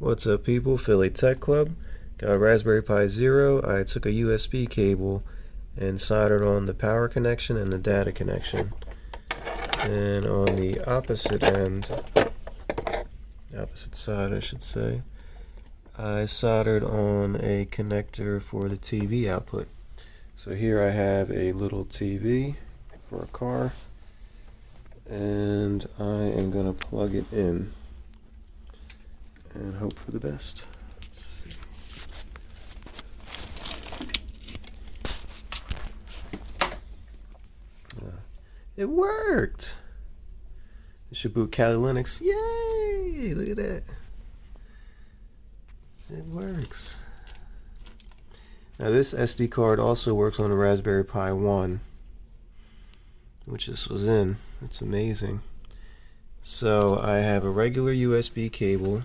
What's up, people? Philly Tech Club. Got a Raspberry Pi Zero. I took a USB cable and soldered on the power connection and the data connection. And on the opposite side I should say, I soldered on a connector for the TV output. So here I have a little TV for a car, and I am going to plug it in and hope for the best. Let's see. It worked! It should boot Kali Linux. Yay! Look at that. It works. Now this SD card also works on the Raspberry Pi 1, which this was in. It's amazing. So I have a regular USB cable